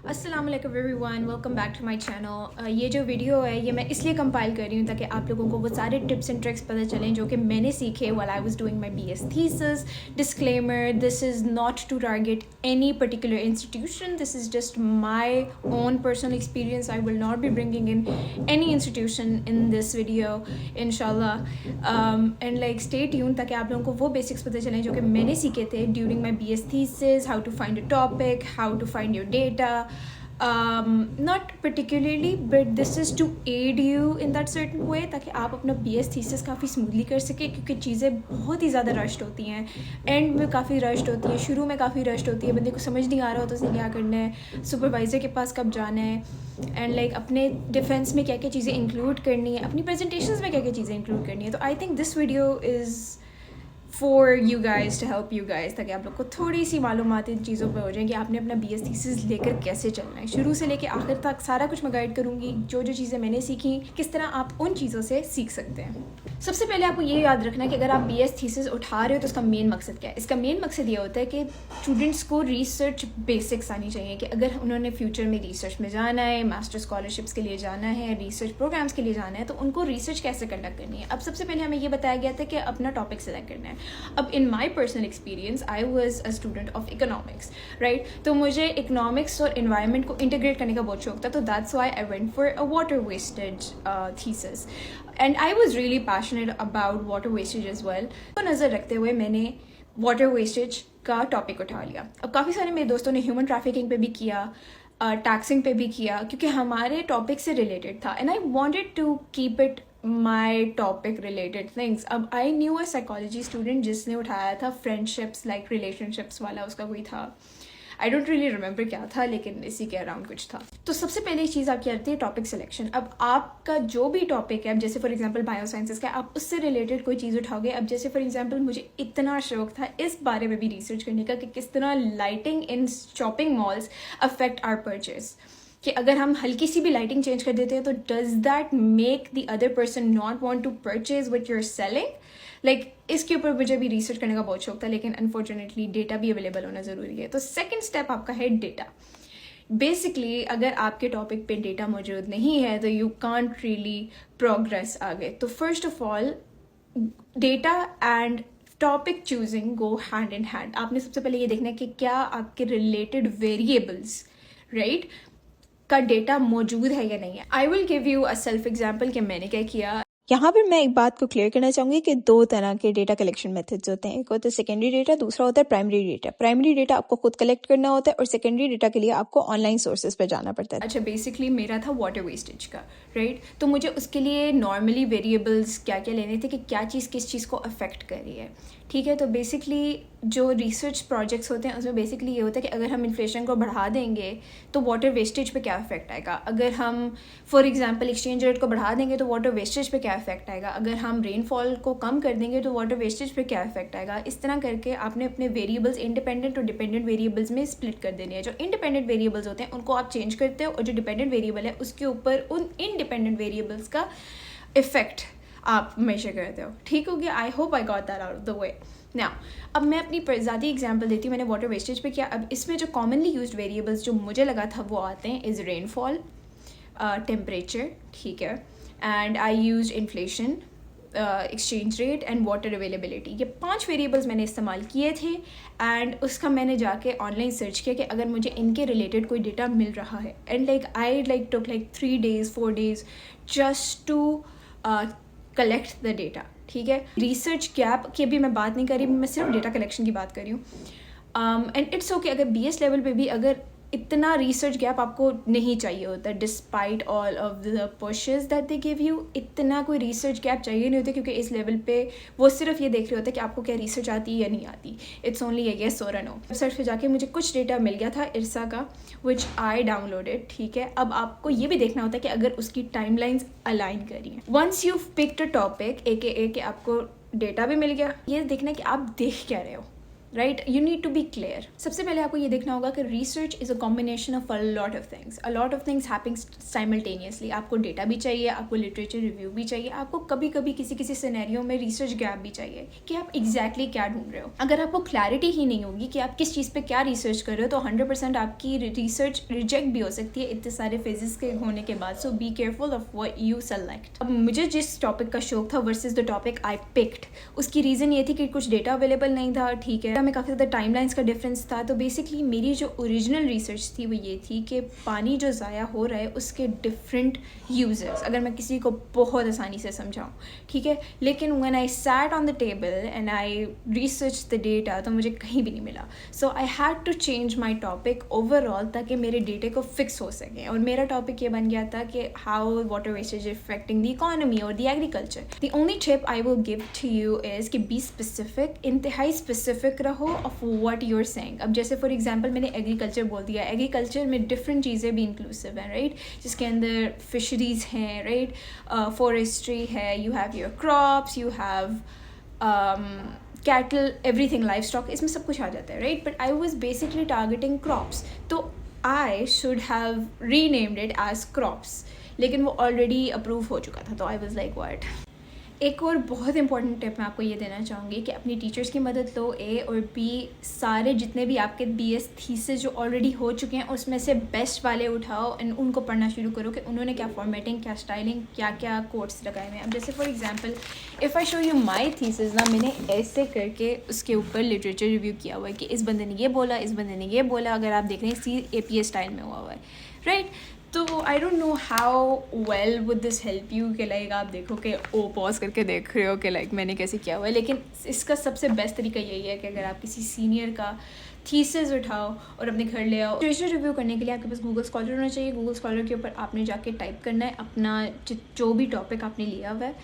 अस्सलाम वालेकुम everyone, welcome back to my channel. ये जो वीडियो है ये मैं इसलिए कंपाइल कर रही हूँ ताकि आप लोगों को वो सारे टिप्स एंड ट्रिक्स पता चलें जो कि मैंने सीखे while I was doing my BS thesis. Disclaimer, this is not to target any particular institution, this is just my own personal experience. I will not be bringing in any institution in this video इंशाल्लाह. And like stay tune ताकि आप लोगों को वो basics पता चलें जो कि मैंने सीखे थे during my BS thesis. How to find a topic, how to find your data. Not particularly, but this is to aid you in that certain way ताकि आप अपना BS thesis काफ़ी स्मूथली कर सके, क्योंकि चीज़ें बहुत ही ज़्यादा रश्ड होती हैं. एंड में काफ़ी रश्ड होती है, शुरू में काफ़ी रश्ड होती है, बंदे को समझ नहीं आ रहा होता उसे क्या करना है, सुपरवाइज़र के पास कब जाना है, एंड लाइक अपने डिफेंस में क्या क्या चीज़ें इंक्लूड करनी है, अपनी प्रेजेंटेशंस में क्या क्या चीज़ें इंक्लूड करनी है. तो I think this video is for you guys, to help you guys, ताकि आप लोग को थोड़ी सी मालूमात इन चीज़ों पर हो जाए कि आपने अपना BS थीसिस लेकर कैसे चलना है. शुरू से लेकर आखिर तक सारा कुछ मैं गाइड करूँगी, जो जो चीज़ें मैंने सीखी किस तरह आप उन चीज़ों से सीख सकते हैं. सबसे पहले आपको ये याद रखना है कि अगर आप BS थीसिस उठा रहे हो तो उसका मेन मकसद क्या है. इसका मेन मकसद ये होता है कि स्टूडेंट्स को रिसर्च बेसिक्स आनी चाहिए कि अगर उन्होंने फ्यूचर में रिसर्च में जाना है, मास्टर स्कॉलरशिप्स के लिए जाना है, रिसर्च प्रोग्राम्स के लिए जाना है, तो उनको रिसर्च कैसे कंडक्ट करनी है. अब सबसे पहले हमें ये बताया गया था कि अपना टॉपिक सेलेक्ट करना है. अब in my personal experience I was a student of economics, right. तो मुझे इकोनॉमिक्स और इन्वायरमेंट को इंटीग्रेट करने का बहुत शौक था, तो that's why I went for a water wastage thesis. And I was really passionate about water wastage as well. तो नज़र रखते हुए मैंने वाटर वेस्टेज का टॉपिक उठा लिया. अब काफ़ी सारे मेरे दोस्तों ने ह्यूमन ट्रैफिकिंग पे भी किया, टैक्सिंग पे भी किया, क्योंकि हमारे टॉपिक से रिलेटेड था. And I wanted to keep it my topic related things. अब I knew a psychology student जिसने उठाया था फ्रेंडशिप्स, लाइक रिलेशनशिप्स वाला उसका कोई था. आई डोंट रियली रिमेंबर क्या था, लेकिन इसी के अराउंड कुछ था. तो सबसे पहली चीज़ आप क्या करती है, टॉपिक सिलेक्शन. अब आपका जो भी टॉपिक है, अब जैसे फॉर एग्जांपल बायो साइंसेस का, आप उससे रिलेटेड कोई चीज़ उठाओगे. अब जैसे फॉर एग्जांपल मुझे इतना शौक था इस बारे में भी रिसर्च करने का कि किस तरह lighting in shopping malls affect our purchase, कि अगर हम हल्की सी भी लाइटिंग चेंज कर देते हैं तो does that make the other person not want to purchase what you are selling. Like इसके ऊपर मुझे भी रिसर्च करने का बहुत शौक था, लेकिन अनफॉर्चुनेटली डेटा भी अवेलेबल होना ज़रूरी है. तो सेकंड स्टेप आपका है डेटा. बेसिकली अगर आपके टॉपिक पे डेटा मौजूद नहीं है तो यू कांट रियली प्रोग्रेस आगे. तो first of all data and topic choosing go hand in hand. आपने सबसे पहले ये देखना है कि क्या आपके रिलेटेड वेरिएबल्स, राइट, का डेटा मौजूद है या नहीं है. आई will give you a self example कि मैंने क्या किया. यहाँ पर मैं एक बात को क्लियर करना चाहूँगी कि दो तरह के डेटा कलेक्शन मेथड्स होते हैं. एक होता है सेकेंडरी डेटा, दूसरा होता है प्राइमरी डेटा. प्राइमरी डेटा आपको खुद कलेक्ट करना होता है और सेकेंडरी डेटा के लिए आपको ऑनलाइन सोर्सेज पर जाना पड़ता है. अच्छा, बेसिकली मेरा था वाटर वेस्टेज का, राइट. तो मुझे उसके लिए नॉर्मली वेरिएबल्स क्या क्या लेने थे कि क्या चीज़ किस चीज़ को अफेक्ट कर रही है, ठीक है. तो बेसिकली जो रिसर्च प्रोजेक्ट्स होते हैं उसमें बेसिकली ये होता है कि अगर हम इन्फ्लेशन को बढ़ा देंगे तो वाटर वेस्टेज पे क्या इफेक्ट आएगा. अगर हम फॉर एग्जांपल एक्सचेंज रेट को बढ़ा देंगे तो वाटर वेस्टेज पे क्या इफेक्ट आएगा. अगर हम रेनफॉल को कम कर देंगे तो वाटर वेस्टेज पे क्या इफेक्ट आएगा. इस तरह करके आपने अपने वेरिएबल्स इंडिपेंडेंट और डिपेंडेंट वेरिएबल्स में स्प्लिट कर देने हैं. जो इंडिपेंडेंट वेरिएबल्स होते हैं उनको आप चेंज करते हो और जो डिपेंडेंट वेरिएबल है उसके ऊपर उन इंडिपेंडेंट वेरिएबल्स का इफेक्ट आप मेजर करते हो. ठीक हो गया. I hope I got that out of the way. Now अब मैं अपनी ज़्यादा एग्जांपल देती हूँ. मैंने वाटर वेस्टेज पे किया. अब इसमें जो कॉमनली यूज्ड वेरिएबल्स जो मुझे लगा था वो आते हैं इज़ रेनफॉल, टेम्परेचर, ठीक है, and I used inflation, exchange rate and water availability. ये 5 वेरिएबल्स मैंने इस्तेमाल किए थे. एंड उसका मैंने जाके ऑनलाइन सर्च किया कि अगर मुझे इनके रिलेटेड कोई डेटा मिल रहा है. And like I like took like 3 days 4 days just to collect the data, ठीक है. रिसर्च गैप की भी मैं बात नहीं कर रही, मैं सिर्फ डेटा कलेक्शन की बात कर रही हूँ. एंड इट्स ओके अगर BS लेवल पे भी अगर इतना रिसर्च गैप आपको नहीं चाहिए होता, despite all of the pushes that they give you, इतना कोई रिसर्च गैप चाहिए नहीं होता, क्योंकि इस लेवल पे वो सिर्फ ये देख रहे होते हैं कि आपको क्या रिसर्च आती है या नहीं आती. इट्स ओनली ए येस और अ नो. सर्च पे जाके मुझे कुछ डेटा मिल गया था इरसा का, विच आई डाउनलोडेड, ठीक है. अब आपको ये भी देखना होता है कि अगर उसकी टाइमलाइंस अलाइन करी हैं. Once you picked a topic, AKA कि आपको डेटा भी मिल गया, ये देखना है कि आप देख क्या रहे हो, right, you need to be clear. सबसे पहले आपको ये देखना होगा कि research is a combination of a lot of things happening simultaneously. आपको डेटा भी चाहिए, आपको लिटरेचर रिव्यू भी चाहिए, आपको कभी कभी किसी सिनेरियो में रिसर्च गैप भी चाहिए कि आप एग्जैक्टली क्या ढूंढ रहे हो. अगर आपको क्लैरिटी ही नहीं होगी कि आप किस चीज़ पे क्या रिसर्च कर रहे हो तो 100% आपकी रिसर्च रिजेक्ट भी हो सकती है इतने सारे फेजेस के होने के बाद. So be careful of what you select. अब मुझे जिस टॉपिक का शौक था versus the topic I picked, उसकी रीज़न ये थी कि कुछ डेटा अवेलेबल नहीं था. ठीक है, में काफ़ी ज़्यादा टाइमलाइंस का डिफरेंस था. तो बेसिकली मेरी जो ओरिजिनल रिसर्च थी वो ये थी कि पानी जो ज़ाया हो रहा है उसके डिफरेंट यूजेस, अगर मैं किसी को बहुत आसानी से समझाऊँ. ठीक है, लेकिन when I sat on the table and I research the data तो मुझे कहीं भी नहीं मिला. So I had to change my topic overall ताकि मेरे डेटे को फिक्स हो सके. और मेरा टॉपिक ये बन गया था कि how water wastage is affecting the economy और the agriculture. The only tip I will give to you is कि बी स्पेसिफिक, इंतहाई स्पेसिफिक रहो of what you are saying. अब जैसे फॉर एग्जांपल मैंने एग्रीकल्चर बोल दिया, एग्रीकल्चर में डिफरेंट चीज़ें भी इंक्लूसिव हैं, राइट, जिसके अंदर फिशरीज़ हैं, राइट, फॉरेस्ट्री है, you have your crops, you have cattle, everything, livestock, इसमें सब कुछ आ जाता है, right. But I was basically targeting crops, तो I should have renamed it as crops, लेकिन वो ऑलरेडी अप्रूव हो चुका था. तो आई वॉज लाइक व्हाट. एक और बहुत इंपॉर्टेंट टिप मैं आपको ये देना चाहूँगी कि अपनी टीचर्स की मदद लो. ए और बी सारे जितने भी आपके BS थीसिस जो ऑलरेडी हो चुके हैं उसमें से बेस्ट वाले उठाओ एंड उनको पढ़ना शुरू करो कि उन्होंने क्या फॉर्मेटिंग, क्या स्टाइलिंग, क्या क्या कोट्स लगाए हुए हैं. अब जैसे for example if I show you my thesis ना, मैंने ऐसे करके उसके ऊपर लिटरेचर रिव्यू किया हुआ है कि इस बंदे ने ये बोला, इस बंदे ने ये बोला. अगर आप देख रहे हैं CAPA स्टाइल में हुआ है, राइट. तो आई don't know how well would this help you कि लाइक आप देखो कि पॉज करके देख रहे हो कि लाइक मैंने कैसे किया हुआ है. लेकिन इसका सबसे बेस्ट तरीका यही है कि अगर आप किसी सीनियर का थीसिस उठाओ और अपने घर ले आओ. लिटरेचर रिव्यू करने के लिए आपके पास गूगल स्कॉलर होना चाहिए. गूगल स्कॉलर के ऊपर आपने जाके टाइप करना है अपना जो भी टॉपिक आपने लिया हुआ है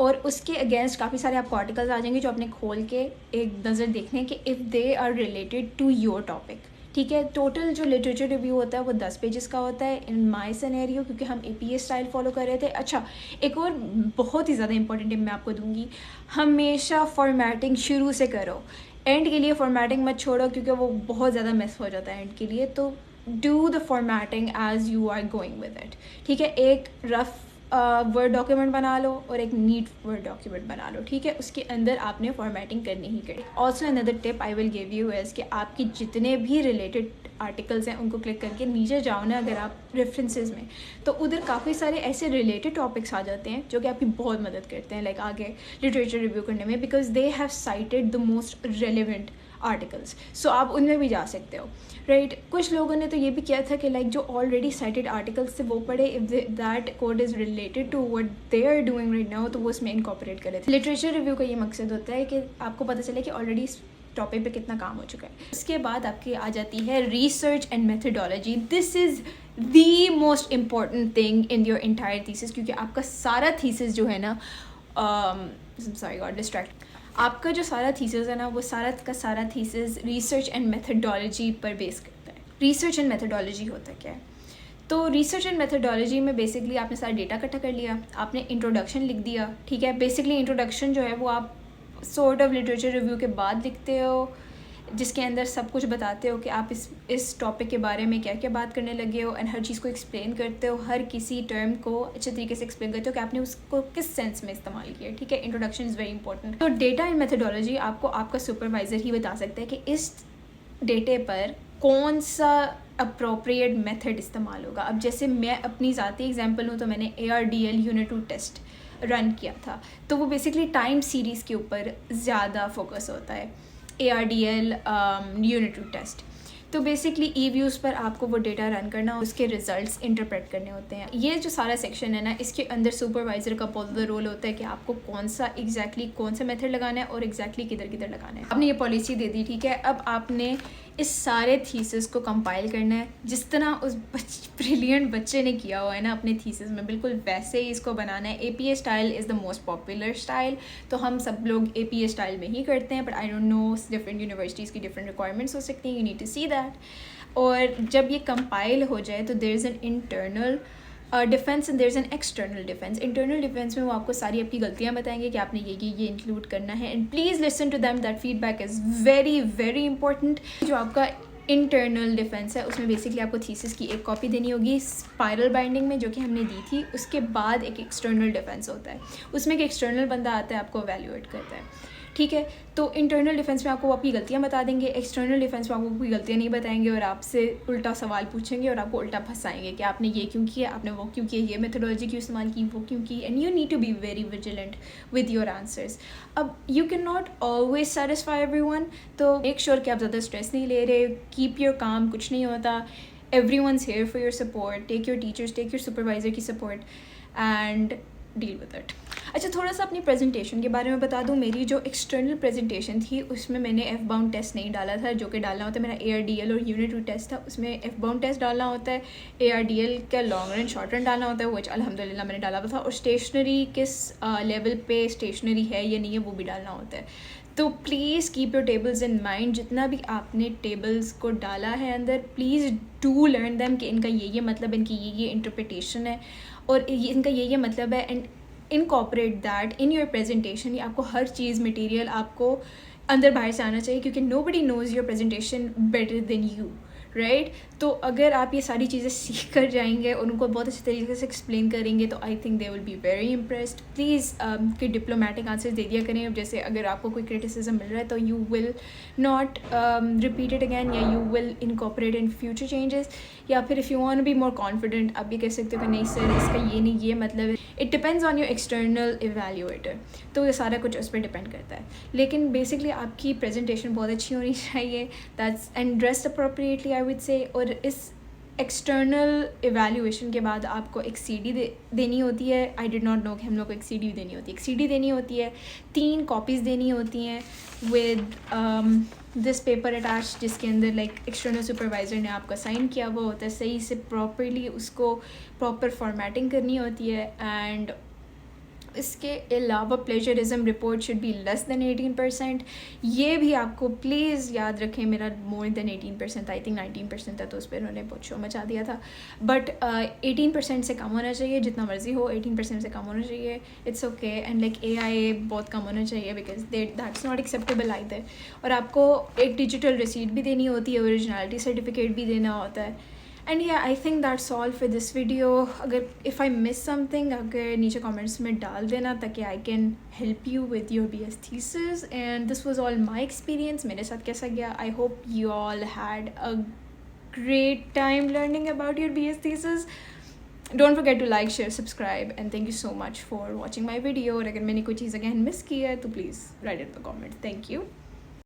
और उसके अगेंस्ट काफ़ी सारे आपको आर्टिकल्स आ जाएंगे जो आपने खोल के एक नज़र देखने कि if they are related to your topic. ठीक है, टोटल जो लिटरेचर रिव्यू होता है वो 10 पेजेस का होता है इन माई सिनेरियो, क्योंकि हम APA स्टाइल फॉलो कर रहे थे. अच्छा, एक और बहुत ही ज़्यादा इंपॉर्टेंट टिप मैं आपको दूंगी, हमेशा फॉर्मेटिंग शुरू से करो, एंड के लिए फॉर्मेटिंग मत छोड़ो क्योंकि वो बहुत ज़्यादा मिस हो जाता है एंड के लिए. तो do the formatting as you are going with it. ठीक है, एक रफ वर्ड डॉक्यूमेंट बना लो और एक नीट वर्ड डॉक्यूमेंट बना लो. ठीक है, उसके अंदर आपने फॉर्मेटिंग करनी ही करनी. Also another tip I will give you is कि आपकी जितने भी रिलेटेड आर्टिकल्स हैं उनको क्लिक करके नीचे जाओ ना अगर आप रेफरेंसेस में, तो उधर काफ़ी सारे ऐसे रिलेटेड टॉपिक्स आ जाते हैं जो कि आपकी बहुत मदद करते हैं लाइक आगे लिटरेचर रिव्यू करने में, because they have cited the most relevant articles. So आप उनमें भी जा सकते हो, राइट. कुछ लोगों ने तो ये भी किया था कि लाइक जो ऑलरेडी साइटेड आर्टिकल्स थे वो पढ़े, if that code is related to what they are doing right now तो वो उसमें इनकॉर्पोरेट करे थे. लिटरेचर रिव्यू का ये मकसद होता है कि आपको पता चले कि ऑलरेडी इस टॉपिक पे कितना काम हो चुका है. उसके बाद आपकी आ जाती है research and methodology. This is the most important thing in your entire thesis, क्योंकि आपका सारा थीसिस जो है ना सॉरी गॉट डिस्ट्रैक्ट, आपका जो सारा थीसिस है ना वो सारा का सारा थीसिस रिसर्च एंड मेथडोलॉजी पर बेस करता है. रिसर्च एंड मेथडोलॉजी होता क्या है? तो रिसर्च एंड मेथडोलॉजी में बेसिकली आपने सारा डेटा इकट्ठा कर लिया, आपने इंट्रोडक्शन लिख दिया. ठीक है, बेसिकली इंट्रोडक्शन जो है वो आप सॉर्ट ऑफ लिटरेचर रिव्यू के बाद लिखते हो, जिसके अंदर सब कुछ बताते हो कि आप इस टॉपिक के बारे में क्या क्या बात करने लगे हो एंड हर चीज़ को एक्सप्लेन करते हो, हर किसी टर्म को अच्छे तरीके से एक्सप्लेन करते हो कि आपने उसको किस सेंस में इस्तेमाल किया. ठीक है, इंट्रोडक्शन इज़ वेरी इंपॉर्टेंट. तो डेटा एंड मेथडोलॉजी आपको आपका सुपरवाइज़र ही बता सकता है कि इस डेटे पर कौन सा अप्रोप्रिएट मेथड इस्तेमाल होगा. अब जैसे मैं अपनी ज़ाती एग्जांपल हूँ तो मैंने ARDL यूनिट 2 टेस्ट रन किया था, तो वो बेसिकली टाइम सीरीज़ के ऊपर ज़्यादा फोकस होता है. ARDL यूनिट 2 टेस्ट, तो बेसिकली EViews पर आपको वो डेटा रन करना, उसके रिजल्ट्स इंटरप्रेट करने होते हैं. ये जो सारा सेक्शन है ना, इसके अंदर सुपरवाइज़र का बहुत ज़्यादा रोल होता है कि आपको कौन सा कौन सा मेथड लगाना है और एग्जैक्टली किधर लगाना है. आपने ये पॉलिसी दे दी. ठीक है, अब आपने इस सारे थीसिस को कंपाइल करना है जिस तरह उस ब्रिलियंट बच्चे ने किया हुआ है ना अपने थीसिस में, बिल्कुल वैसे ही इसको बनाना है. APA style is the most popular style, तो हम सब लोग APA स्टाइल में ही करते हैं, but I don't know different universities की डिफरेंट रिक्वायरमेंट्स हो सकती हैं. You need to see that. और जब ये कंपाइल हो जाए तो there is an internal defence and there is an external defence. Internal defence में वो आपको सारी आपकी गलतियाँ बताएंगे कि आपने ये इंक्लूड करना है, and please listen to them. That feedback is very very important. जो आपका इंटरनल डिफेंस है उसमें बेसिकली आपको थीसिस की एक कॉपी देनी होगी स्पाइरल बाइंडिंग में जो कि हमने दी थी. उसके बाद एक एक्सटर्नल डिफेंस होता है, उसमें एक एक्सटर्नल बंदा आता है आपको एवेल्यूएट करता है. ठीक है, तो इंटरनल डिफेंस में आपको आपकी गलतियाँ बता देंगे, एक्सटर्नल डिफेंस में आपको कोई गलतियाँ नहीं बताएंगे और आपसे उल्टा सवाल पूछेंगे और आपको उल्टा फंसाएंगे कि आपने ये क्यों किया, आपने वो क्यों किया, ये मेथोडोलॉजी क्यों इस्तेमाल की, वो क्यों की. And you need to be very vigilant with your answers. अब you can not always satisfy everyone, तो मेक श्योर कि आप ज़्यादा स्ट्रेस नहीं ले रहे. कीप योर काम, कुछ नहीं होता. everyone's here for your support. Take your teachers, take your supervisor की support and deal with it. अच्छा, थोड़ा सा अपनी प्रेजेंटेशन के बारे में बता दूँ. मेरी जो एक्सटर्नल प्रेजेंटेशन थी उसमें मैंने एफ बाउंड टेस्ट नहीं डाला था, जो कि डालना होता है. मेरा ARDL और यूनिट 2 टेस्ट था, उसमें एफ बाउंड टेस्ट डालना होता है. ARDL का लॉन्ग रन शॉर्ट रन डालना होता है, वो अल्हम्दुलिल्लाह मैंने डाला था. और स्टेशनरी किस लेवल पे स्टेशनरी है या नहीं है वो भी डालना होता है. तो please keep your tables in mind. जितना भी आपने टेबल्स को डाला है अंदर, प्लीज़ डू लर्न दैम कि इनका ये मतलब, इनकी ये इंटरप्रिटेशन है और इनका ये मतलब है. And incorporate that in your presentation. ये आपको हर चीज़ मटेरियल आपको अंदर बाहर से आना चाहिए, क्योंकि nobody nose your presentation better than you, right. तो अगर आप ये सारी चीज़ें सीख कर जाएंगे और उनको बहुत अच्छे तरीके से एक्सप्लेन करेंगे तो I think they will be very impressed. Please कि डिप्लोमेटिक आंसर्स दे दिया करें. अब जैसे अगर आपको कोई क्रिटिसिज्म मिल रहा है तो you will not repeat it again, या you will incorporate in future changes. या फिर if you want to be more confident, आप ये कह सकते हो कि नहीं सर इसका ये नहीं ये मतलब है. It depends on your external evaluator, तो ये सारा कुछ उस पर डिपेंड करता है. लेकिन बेसिकली आपकी प्रेजेंटेशन बहुत अच्छी होनी चाहिए. That's and dressed appropriately I would say. और इस एक्सटर्नल इवैल्यूएशन के बाद आपको एक CD देनी होती है. आई डिड नॉट नो कि हम लोग को एक CD देनी होती है. एक CD देनी होती है, 3 कॉपीज़ देनी होती हैं विद दिस पेपर अटैच, जिसके अंदर लाइक एक्सटर्नल सुपरवाइज़र ने आपका साइन किया हुआ होता है. सही से प्रॉपरली उसको प्रॉपर फॉर्मेटिंग करनी होती है. एंड इसके अलावा plagiarism report should be less than 18%. ये भी आपको प्लीज़ याद रखें. मेरा मोर देन 18%, आई थिंक 19% था, तो उस पर उन्होंने बहुत शो मचा दिया था. बट 18% से कम होना चाहिए. जितना मर्जी हो 18% से कम होना चाहिए. It's okay. And like AIA बहुत कम होना चाहिए because that's not acceptable either. और आपको एक डिजिटल रिसीट भी देनी होती है, ओरिजिनलिटी सर्टिफिकेट भी देना होता है. एंड या I think that's all for this video. अगर इफ़ आई मिस समथिंग, अगर नीचे कमेंट्स में डाल देना ताकि I can help you with your BS thesis. And this was all my experience. मेरे साथ कैसा गया. I hope you all had a great time learning about your BS thesis. Don't forget to like, share, subscribe and thank you so much for watching my video. और अगर मैंने कोई चीज़ again miss की है तो please write in the comment. Thank you.